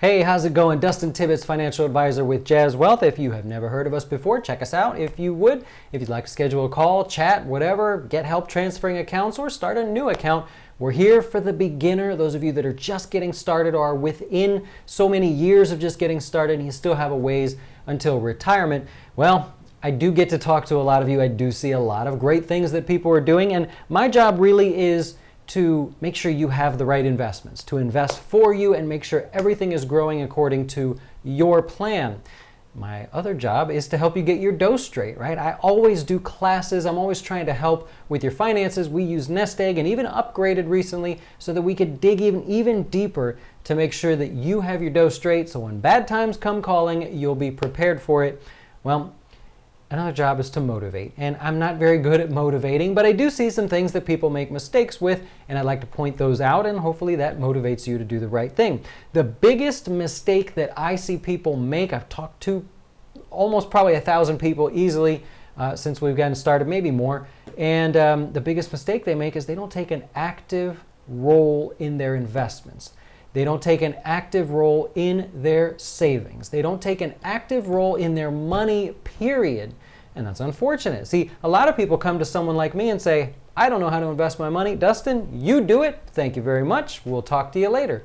Hey, how's it going? Dustin Tibbetts, financial advisor with Jazz Wealth. If you have never heard of us before, check us out. If you would, if you'd like to schedule a call, chat, whatever, get help transferring accounts or start a new account, we're here for the beginner. Those of you that are just getting started or are within so many years of just getting started and you still have a ways until retirement. Well, I do get to talk to a lot of you. I do see a lot of great things that people are doing, and my job really is to make sure you have the right investments, to invest for you and make sure everything is growing according to your plan. My other job is to help you get your dough straight, right? I always do classes. I'm always trying to help with your finances. We use Nest Egg and even upgraded recently so that we could dig even deeper to make sure that you have your dough straight so when bad times come calling, you'll be prepared for it. Well, another job is to motivate, and I'm not very good at motivating, but I do see some things that people make mistakes with, and I'd like to point those out, and hopefully that motivates you to do the right thing. The biggest mistake that I see people make, I've talked to almost probably 1,000 people easily since we've gotten started, maybe more, and the biggest mistake they make is they don't take an active role in their investments. They don't take an active role in their savings. They don't take an active role in their money, period. And that's unfortunate. See, a lot of people come to someone like me and say, I don't know how to invest my money. Dustin, you do it. Thank you very much. We'll talk to you later.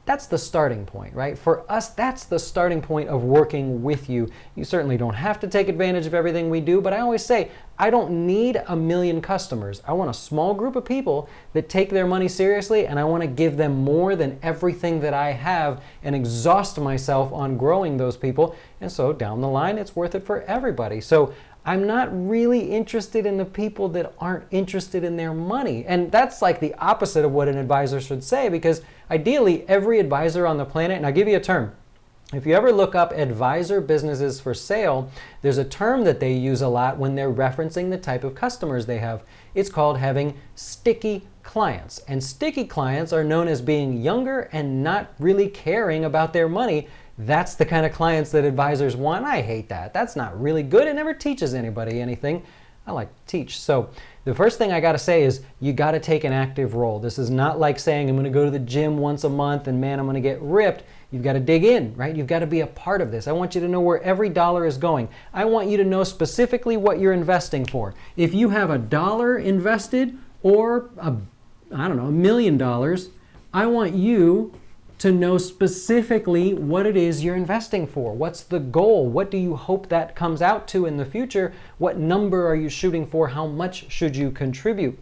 That's the starting point, right? For us, that's the starting point of working with you. You certainly don't have to take advantage of everything we do, but I always say, I don't need 1 million customers. I want a small group of people that take their money seriously, and I want to give them more than everything that I have and exhaust myself on growing those people. And so down the line, it's worth it for everybody. So I'm not really interested in the people that aren't interested in their money. And that's like the opposite of what an advisor should say, because ideally every advisor on the planet, and I'll give you a term. If you ever look up advisor businesses for sale, there's a term that they use a lot when they're referencing the type of customers they have. It's called having sticky clients. And sticky clients are known as being younger and not really caring about their money. That's the kind of clients that advisors want. I hate that. That's not really good. It never teaches anybody anything. I like to teach. So the first thing I got to say is you got to take an active role. This is not like saying I'm going to go to the gym once a month and man, I'm going to get ripped. You've got to dig in, right? You've got to be a part of this. I want you to know where every dollar is going. I want you to know specifically what you're investing for. If you have $1 invested or $1 million, I want you to know specifically what it is you're investing for. What's the goal? What do you hope that comes out to in the future? What number are you shooting for? How much should you contribute?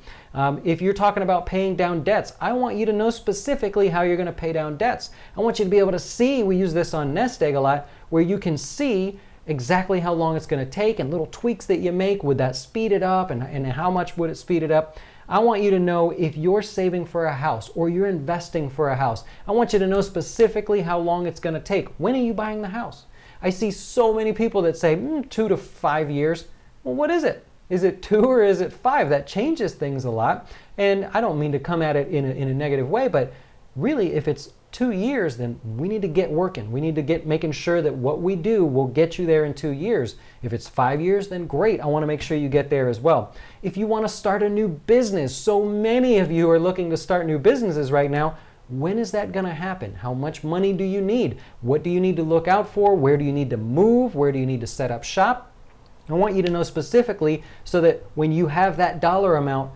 If you're talking about paying down debts, I want you to know specifically how you're going to pay down debts. I want you to be able to see, we use this on Nest Egg a lot, where you can see exactly how long it's going to take and little tweaks that you make. Would that speed it up, and how much would it speed it up? I want you to know if you're saving for a house or you're investing for a house. I want you to know specifically how long it's going to take. When are you buying the house? I see so many people that say 2 to 5 years. Well, what is it? Is it 2 or is it 5? That changes things a lot. And I don't mean to come at it in a negative way, but really if it's 2 years, then we need to get working. We need to get making sure that what we do will get you there in 2 years. If it's 5 years, then great. I want to make sure you get there as well. If you want to start a new business, so many of you are looking to start new businesses right now. When is that going to happen? How much money do you need? What do you need to look out for? Where do you need to move? Where do you need to set up shop? I want you to know specifically so that when you have that dollar amount,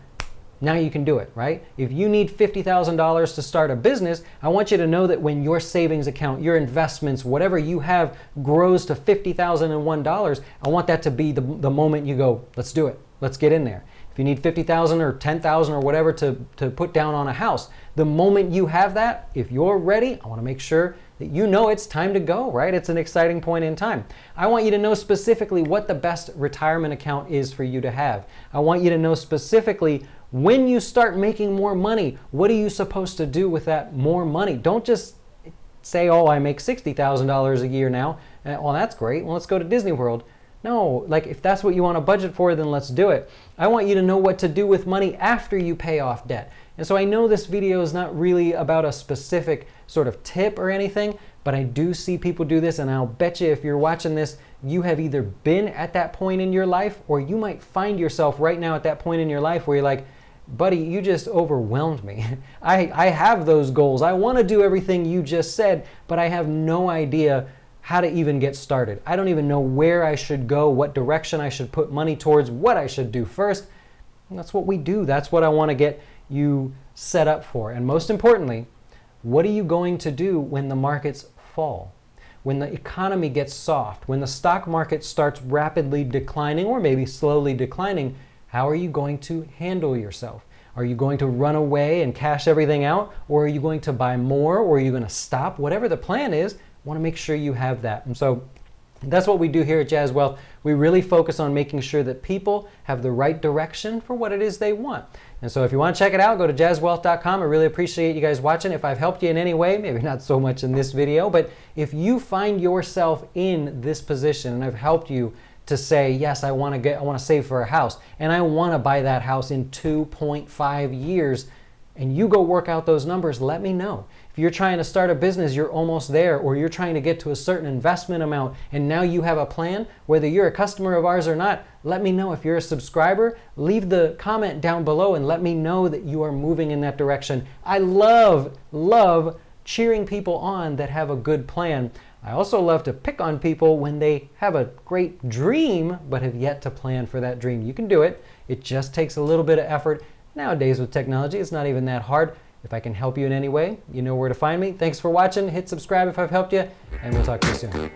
now you can do it, right? If you need $50,000 to start a business, I want you to know that when your savings account, your investments, whatever you have grows to $50,001, I want that to be the moment you go, let's do it. Let's get in there. If you need $50,000 or $10,000 or whatever to put down on a house, the moment you have that, if you're ready, I want to make sure that you know it's time to go, right? It's an exciting point in time. I want you to know specifically what the best retirement account is for you to have. I want you to know specifically when you start making more money, what are you supposed to do with that more money? Don't just say, oh, I make $60,000 a year now. Well, that's great. Well, let's go to Disney World. No, like if that's what you want to budget for, then let's do it. I want you to know what to do with money after you pay off debt. And so I know this video is not really about a specific sort of tip or anything, but I do see people do this, and I'll bet you if you're watching this, you have either been at that point in your life or you might find yourself right now at that point in your life where you're like, buddy, you just overwhelmed me. I have those goals. I want to do everything you just said, but I have no idea how to even get started. I don't even know where I should go, what direction I should put money towards, what I should do first. And that's what we do. That's what I want to get you set up for. And most importantly, what are you going to do when the markets fall? When the economy gets soft, when the stock market starts rapidly declining or maybe slowly declining, how are you going to handle yourself? Are you going to run away and cash everything out? Or are you going to buy more? Or are you going to stop? Whatever the plan is, want to make sure you have that. And so that's what we do here at Jazz Wealth. We really focus on making sure that people have the right direction for what it is they want. And so if you want to check it out, go to jazzwealth.com. I really appreciate you guys watching. If I've helped you in any way, maybe not so much in this video, but if you find yourself in this position and I've helped you to say, yes, I want to save for a house and I want to buy that house in 2.5 years, and you go work out those numbers, let me know. If you're trying to start a business, you're almost there, or you're trying to get to a certain investment amount and now you have a plan, whether you're a customer of ours or not, let me know. If you're a subscriber, leave the comment down below and let me know that you are moving in that direction. I love cheering people on that have a good plan. I also love to pick on people when they have a great dream but have yet to plan for that dream. You can do it. It just takes a little bit of effort. Nowadays with technology, it's not even that hard. If I can help you in any way, you know where to find me. Thanks for watching. Hit subscribe if I've helped you, and we'll talk to you soon.